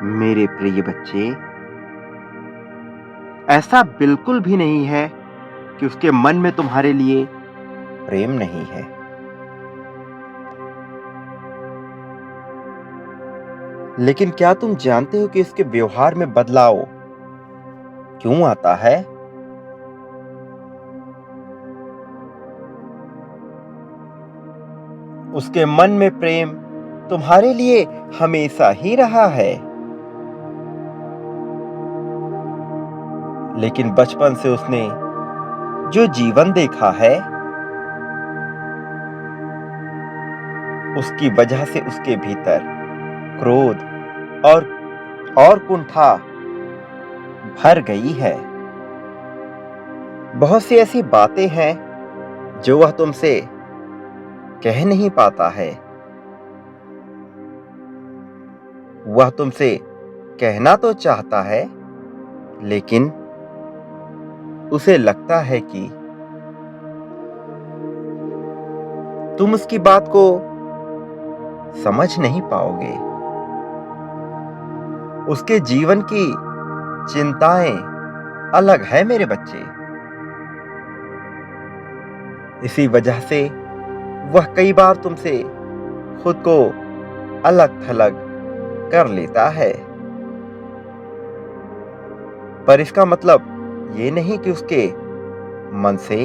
मेरे प्रिय बच्चे, ऐसा बिल्कुल भी नहीं है कि उसके मन में तुम्हारे लिए प्रेम नहीं है। लेकिन क्या तुम जानते हो कि उसके व्यवहार में बदलाव क्यों आता है? उसके मन में प्रेम तुम्हारे लिए हमेशा ही रहा है, लेकिन बचपन से उसने जो जीवन देखा है, उसकी वजह से उसके भीतर क्रोध और कुंठा भर गई है। बहुत सी ऐसी बातें हैं जो वह तुमसे कह नहीं पाता है। वह तुमसे कहना तो चाहता है, लेकिन उसे लगता है कि तुम उसकी बात को समझ नहीं पाओगे। उसके जीवन की चिंताएं अलग है मेरे बच्चे। इसी वजह से वह कई बार तुमसे खुद को अलग-थलग कर लेता है। पर इसका मतलब ये नहीं कि उसके मन से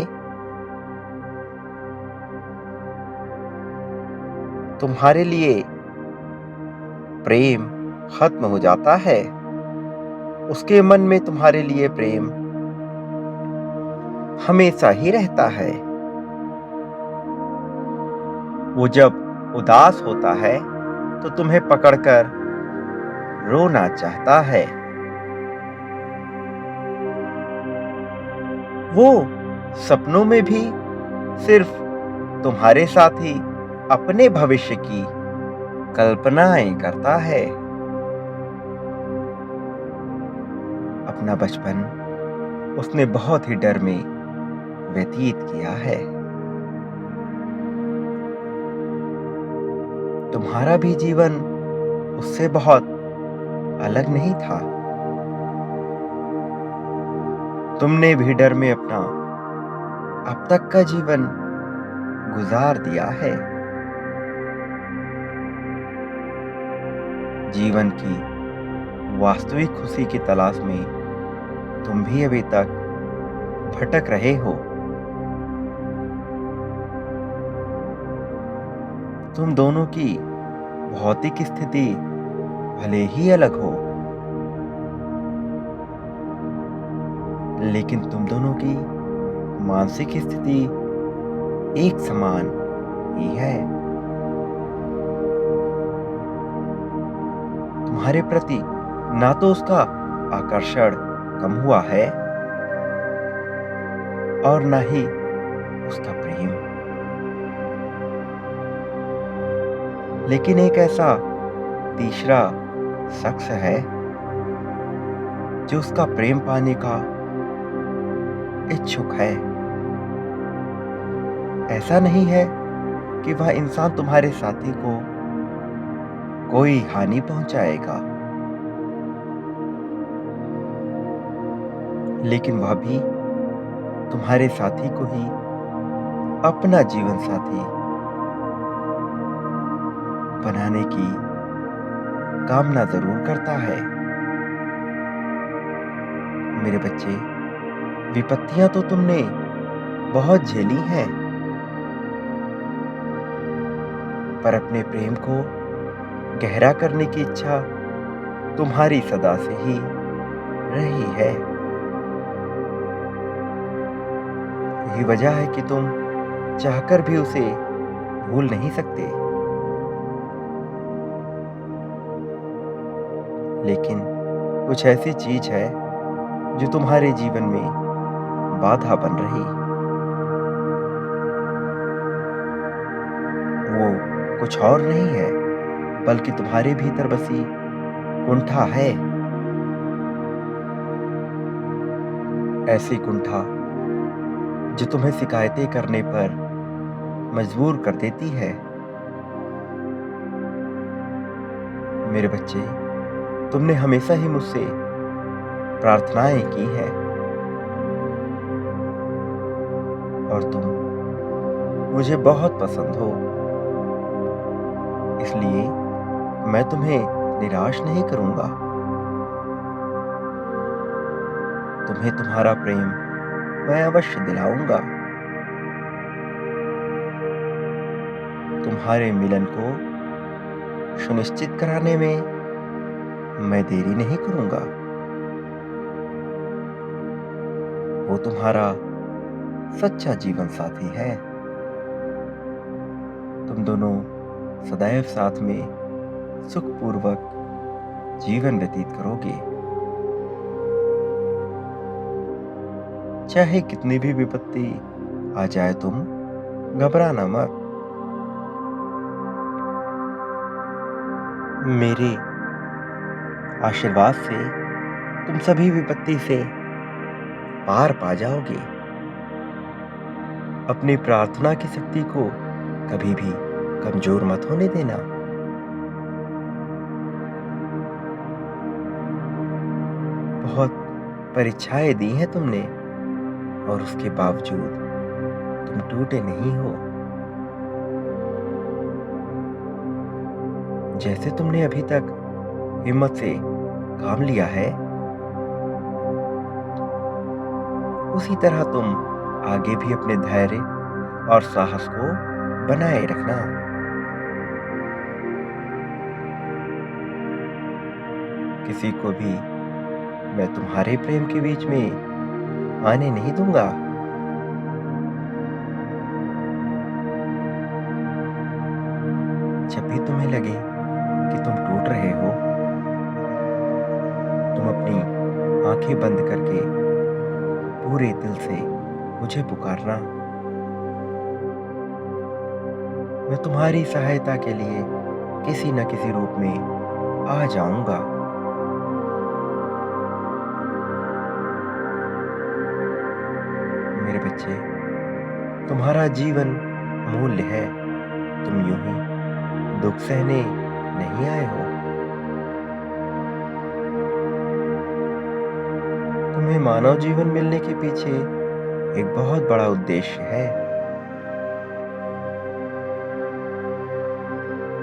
तुम्हारे लिए प्रेम खत्म हो जाता है। उसके मन में तुम्हारे लिए प्रेम हमेशा ही रहता है। वो जब उदास होता है तो तुम्हें पकड़कर रोना चाहता है। वो सपनों में भी सिर्फ तुम्हारे साथ ही अपने भविष्य की कल्पनाएं करता है। अपना बचपन उसने बहुत ही डर में व्यतीत किया है। तुम्हारा भी जीवन उससे बहुत अलग नहीं था। तुमने भी डर में अपना अब तक का जीवन गुजार दिया है। जीवन की वास्तविक खुशी की तलाश में तुम भी अभी तक भटक रहे हो। तुम दोनों की भौतिक स्थिति भले ही अलग हो, लेकिन तुम दोनों की मानसिक स्थिति एक समान ही है। तुम्हारे प्रति ना तो उसका आकर्षण कम हुआ है और ना ही उसका प्रेम। लेकिन एक ऐसा तीसरा शख्स है जो उसका प्रेम पाने का इच्छुक है। ऐसा नहीं है कि वह इंसान तुम्हारे साथी को कोई हानि पहुंचाएगा, लेकिन वह भी तुम्हारे साथी को ही अपना जीवन साथी बनाने की कामना जरूर करता है। मेरे बच्चे, विपत्तियां तो तुमने बहुत झेली हैं, पर अपने प्रेम को गहरा करने की इच्छा तुम्हारी सदा से ही रही है। यही वजह है कि तुम चाहकर भी उसे भूल नहीं सकते। लेकिन कुछ ऐसी चीज है जो तुम्हारे जीवन में बाधा बन रही। वो कुछ और नहीं है, बल्कि तुम्हारे भीतर बसी कुंठा है। ऐसी कुंठा जो तुम्हें शिकायतें करने पर मजबूर कर देती है। मेरे बच्चे, तुमने हमेशा ही मुझसे प्रार्थनाएं की हैं और तुम मुझे बहुत पसंद हो। इसलिए मैं तुम्हें निराश नहीं करूंगा। तुम्हें तुम्हारा प्रेम मैं अवश्य दिलाऊंगा। तुम्हारे मिलन को सुनिश्चित कराने में मैं देरी नहीं करूंगा। वो तुम्हारा सच्चा जीवन साथी है। तुम दोनों सदैव साथ में सुखपूर्वक जीवन व्यतीत करोगे। चाहे कितनी भी विपत्ति आ जाए, तुम घबराना मत। मेरे आशीर्वाद से तुम सभी विपत्ति से पार पा जाओगे। अपनी प्रार्थना की शक्ति को कभी भी कमजोर मत होने देना। बहुत परीक्षाएं दी हैं तुमने और उसके बावजूद तुम टूटे नहीं हो। जैसे तुमने अभी तक हिम्मत से काम लिया है, उसी तरह तुम आगे भी अपने धैर्य और साहस को बनाए रखना। किसी को भी मैं तुम्हारे प्रेम के बीच में आने नहीं दूंगा। जब भी तुम्हें लगे कि तुम टूट रहे हो, तुम अपनी आंखें बंद करके पूरे दिल से मुझे पुकारना। मैं तुम्हारी सहायता के लिए किसी न किसी रूप में आ जाऊंगा। मेरे बच्चे, तुम्हारा जीवन अमूल्य है। तुम यूं ही दुख सहने नहीं आए हो। तुम्हें मानव जीवन मिलने के पीछे एक बहुत बड़ा उद्देश्य है।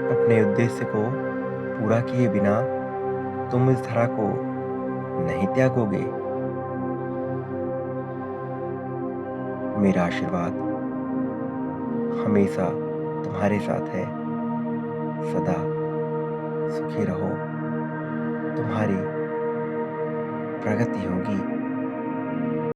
अपने उद्देश्य को पूरा किए बिना तुम इस धरा को नहीं त्यागोगे। मेरा आशीर्वाद हमेशा तुम्हारे साथ है। सदा सुखी रहो। तुम्हारी प्रगति होगी।